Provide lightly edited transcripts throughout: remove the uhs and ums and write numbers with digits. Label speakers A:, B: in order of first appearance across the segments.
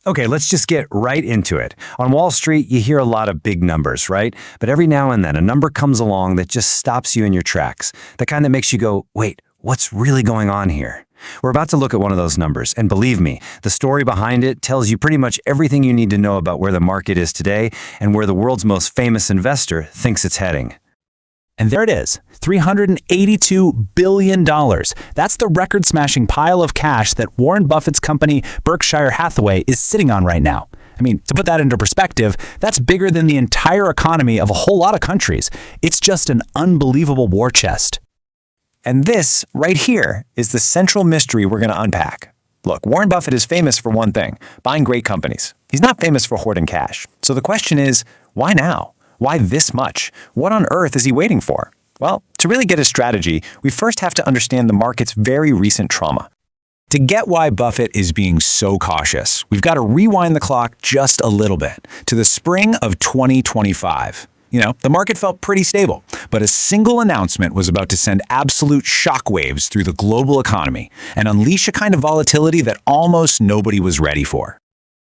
A: Okay, let's just get right into it. On Wall Street, you hear a lot of big numbers, right? But every now and then, a number comes along that just stops you in your tracks. The kind that makes you go, wait, what's really going on here? We're about to look at one of those numbers, and believe me, the story behind it tells you pretty much everything you need to know about where the market is today and where the world's most famous investor thinks it's heading.
B: And there it is, $382 billion. That's the record-smashing pile of cash that Warren Buffett's company, Berkshire Hathaway, is sitting on right now. I mean, to put that into perspective, that's bigger than the entire economy of a whole lot of countries. It's just an unbelievable war chest.
C: And this, right here, is the central mystery we're going to unpack. Look, Warren Buffett is famous for one thing, buying great companies. He's not famous for hoarding cash. So the question is, why now? Why this much? What on earth is he waiting for? Well, to really get his strategy, we first have to understand the market's very recent trauma. To get why Buffett is being so cautious, we've got to rewind the clock just a little bit to the spring of 2025. The market felt pretty stable, but a single announcement was about to send absolute shockwaves through the global economy and unleash a kind of volatility that almost nobody was ready for.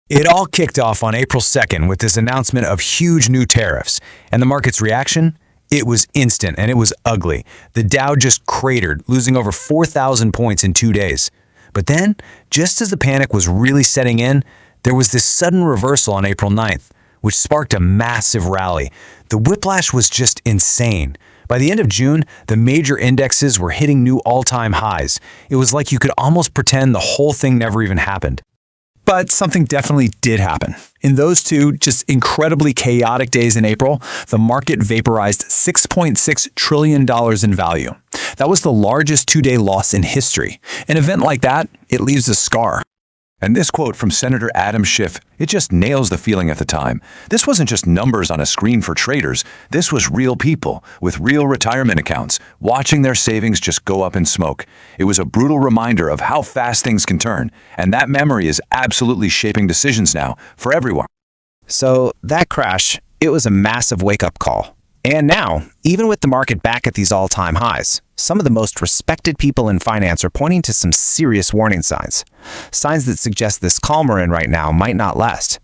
C: It all kicked off on April 2nd with this announcement of huge new tariffs, and the market's reaction? It was instant, and it was ugly. The Dow just cratered, losing over 4,000 points in 2 days. But then, just as the panic was really setting in, there was this sudden reversal on April 9th, which sparked a massive rally. The whiplash was just insane. By the end of June, the major indexes were hitting new all-time highs. It was like you could almost pretend the whole thing never even happened. But something definitely did happen. In those two just incredibly chaotic days in April, the market vaporized $6.6 trillion in value. That was the largest two-day loss in history. An event like that, it leaves a scar.
D: And this quote from Senator Adam Schiff, it just nails the feeling at the time. This wasn't just numbers on a screen for traders. This was real people with real retirement accounts, watching their savings just go up in smoke. It was a brutal reminder of how fast things can turn, and that memory is absolutely shaping decisions now for everyone.
C: So that crash, it was a massive wake-up call. And now, even with the market back at these all-time highs, some of the most respected people in finance are pointing to some serious warning signs. Signs that suggest this calm we're in right now might not last.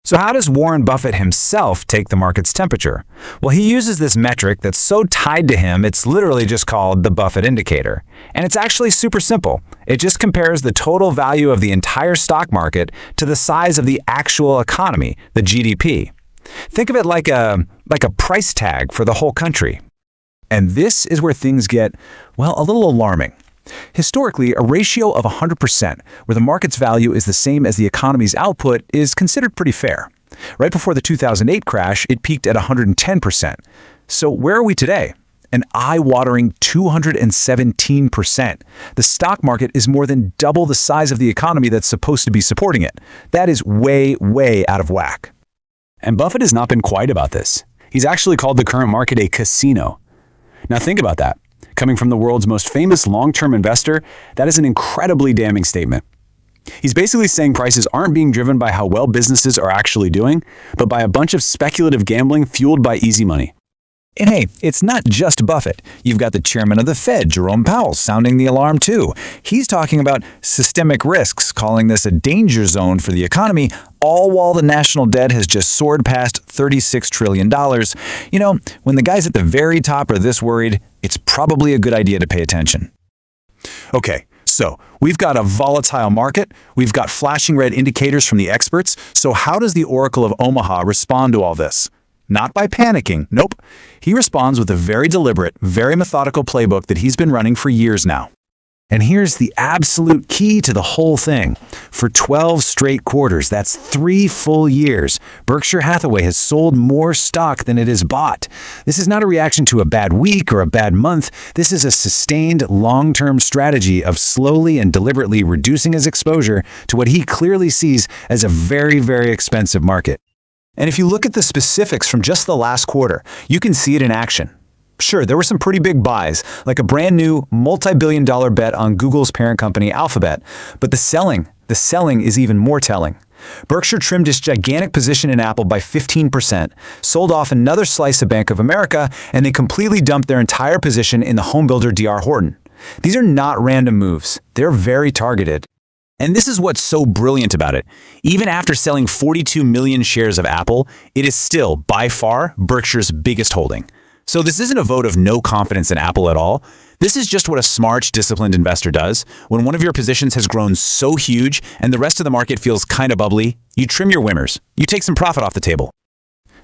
C: So how does Warren Buffett himself take the market's temperature? Well, he uses this metric that's so tied to him, it's literally just called the Buffett indicator. And it's actually super simple. It just compares the total value of the entire stock market to the size of the actual economy, the GDP. Think of it like a price tag for the whole country. And this is where things get, well, a little alarming. Historically, a ratio of 100%, where the market's value is the same as the economy's output, is considered pretty fair. Right before the 2008 crash, it peaked at 110%. So where are we today? An eye-watering 217%. The stock market is more than double the size of the economy that's supposed to be supporting it. That is way, way out of whack.
B: And Buffett has not been quiet about this. He's actually called the current market a casino. Now think about that. Coming from the world's most famous long-term investor, that is an incredibly damning statement. He's basically saying prices aren't being driven by how well businesses are actually doing, but by a bunch of speculative gambling fueled by easy money.
C: And hey, it's not just Buffett. You've got the chairman of the Fed, Jerome Powell, sounding the alarm too. He's talking about systemic risks, calling this a danger zone for the economy, all while the national debt has just soared past $36 trillion. When the guys at the very top are this worried, it's probably a good idea to pay attention.
D: Okay, so we've got a volatile market. We've got flashing red indicators from the experts. So how does the Oracle of Omaha respond to all this? Not by panicking. Nope. He responds with a very deliberate, very methodical playbook that he's been running for years now.
C: And here's the absolute key to the whole thing. For 12 straight quarters, that's 3 full years, Berkshire Hathaway has sold more stock than it has bought. This is not a reaction to a bad week or a bad month. This is a sustained, long-term strategy of slowly and deliberately reducing his exposure to what he clearly sees as a very, very expensive market. And if you look at the specifics from just the last quarter, you can see it in action. Sure, there were some pretty big buys, like a brand new multi-billion-dollar bet on Google's parent company, Alphabet. But the selling is even more telling. Berkshire trimmed its gigantic position in Apple by 15%, sold off another slice of Bank of America, and they completely dumped their entire position in the homebuilder D.R. Horton. These are not random moves. They're very targeted.
B: And this is what's so brilliant about it. Even after selling 42 million shares of Apple, it is still, by far, Berkshire's biggest holding. So this isn't a vote of no confidence in Apple at all. This is just what a smart, disciplined investor does. When one of your positions has grown so huge and the rest of the market feels kind of bubbly, you trim your winners. You take some profit off the table.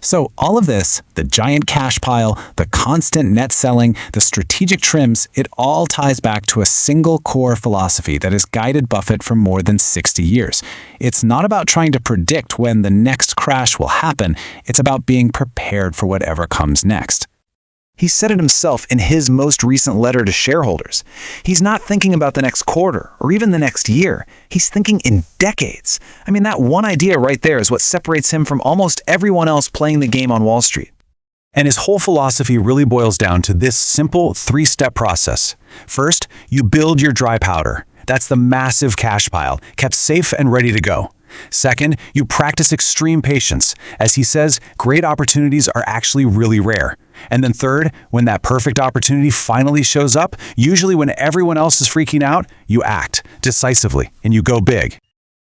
C: So all of this, the giant cash pile, the constant net selling, the strategic trims, it all ties back to a single core philosophy that has guided Buffett for more than 60 years. It's not about trying to predict when the next crash will happen. It's about being prepared for whatever comes next. He said it himself in his most recent letter to shareholders. He's not thinking about the next quarter or even the next year. He's thinking in decades. I mean, that one idea right there is what separates him from almost everyone else playing the game on Wall Street.
B: And his whole philosophy really boils down to this simple three-step process. First, you build your dry powder. That's the massive cash pile, kept safe and ready to go. Second, you practice extreme patience. As he says, great opportunities are actually really rare. And then third, when that perfect opportunity finally shows up, usually when everyone else is freaking out, you act decisively and you go big.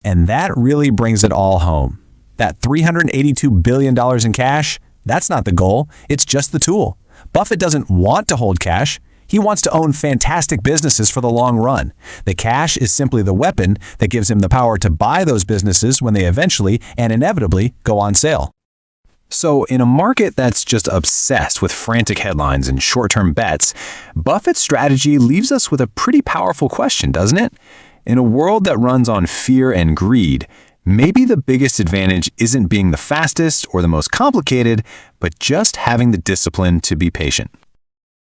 C: And that really brings it all home. That $382 billion in cash, that's not the goal, it's just the tool. Buffett doesn't want to hold cash. He wants to own fantastic businesses for the long run. The cash is simply the weapon that gives him the power to buy those businesses when they eventually and inevitably go on sale. So in a market that's just obsessed with frantic headlines and short-term bets, Buffett's strategy leaves us with a pretty powerful question, doesn't it? In a world that runs on fear and greed, maybe the biggest advantage isn't being the fastest or the most complicated, but just having the discipline to be patient.